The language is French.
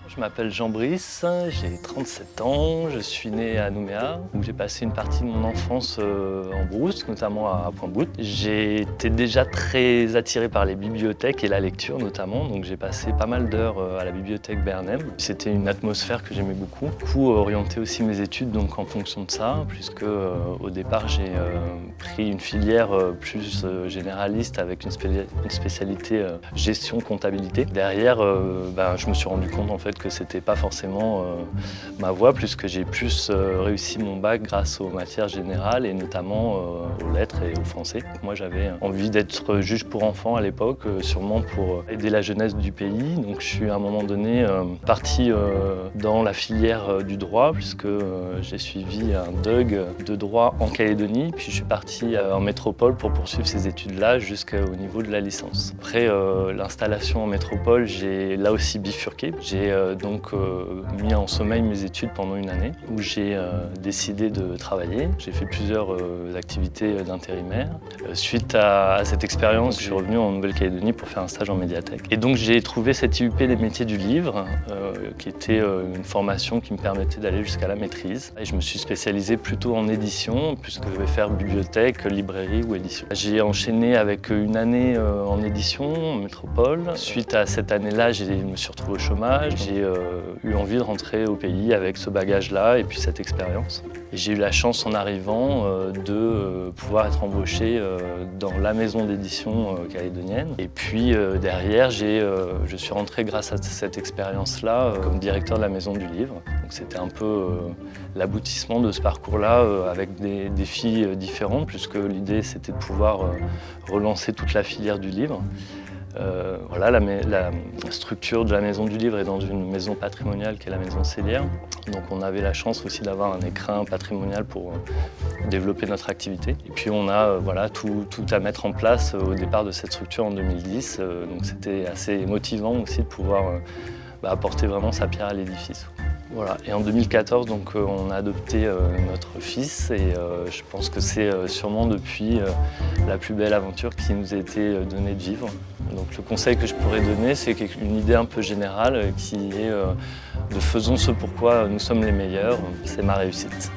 Je m'appelle Jean-Brice, j'ai 37 ans, je suis né à Nouméa, où j'ai passé une partie de mon enfance en brousse, notamment à Pointe-Boute. J'ai été déjà très attiré par les bibliothèques et la lecture notamment, donc j'ai passé pas mal d'heures à la bibliothèque Bernheim. C'était une atmosphère que j'aimais beaucoup. Du coup, orienté aussi mes études donc en fonction de ça, puisque au départ j'ai pris une filière plus généraliste avec une spécialité gestion comptabilité. Derrière, je me suis rendu compte en fait que c'était pas forcément ma voie, puisque j'ai plus réussi mon bac grâce aux matières générales et notamment aux lettres et au français. Moi j'avais envie d'être juge pour enfants à l'époque, sûrement pour aider la jeunesse du pays. Donc je suis à un moment donné parti dans la filière du droit, puisque j'ai suivi un DUG de droit en Calédonie, puis je suis parti en métropole pour poursuivre ces études-là jusqu'au niveau de la licence. Après l'installation en métropole, j'ai là aussi bifurqué. J'ai donc mis en sommeil mes études pendant une année où j'ai décidé de travailler. J'ai fait plusieurs activités d'intérimaire. Suite à cette expérience, je suis revenu en Nouvelle-Calédonie pour faire un stage en médiathèque. Et donc j'ai trouvé cette IUP des métiers du livre, qui était une formation qui me permettait d'aller jusqu'à la maîtrise. Et je me suis spécialisé plutôt en édition, puisque je vais faire bibliothèque, librairie ou édition. J'ai enchaîné avec une année en édition, en métropole. Suite à cette année-là, je me suis retrouvé au chômage. J'ai eu envie de rentrer au pays avec ce bagage-là et puis cette expérience. Et j'ai eu la chance en arrivant de pouvoir être embauché dans la maison d'édition calédonienne. Et puis derrière, je suis rentré grâce à cette expérience-là comme directeur de la maison du livre. Donc c'était un peu l'aboutissement de ce parcours-là avec des défis différents, puisque l'idée c'était de pouvoir relancer toute la filière du livre. Voilà, la structure de la maison du livre est dans une maison patrimoniale qui est la maison Célière. Donc on avait la chance aussi d'avoir un écrin patrimonial pour développer notre activité. Et puis on a tout à mettre en place au départ de cette structure en 2010. Donc c'était assez motivant aussi de pouvoir apporter vraiment sa pierre à l'édifice. Voilà. Et en 2014, donc, on a adopté notre fils et je pense que c'est sûrement depuis la plus belle aventure qui nous a été donnée de vivre. Donc le conseil que je pourrais donner, c'est une idée un peu générale qui est de faisons ce pourquoi nous sommes les meilleurs, c'est ma réussite.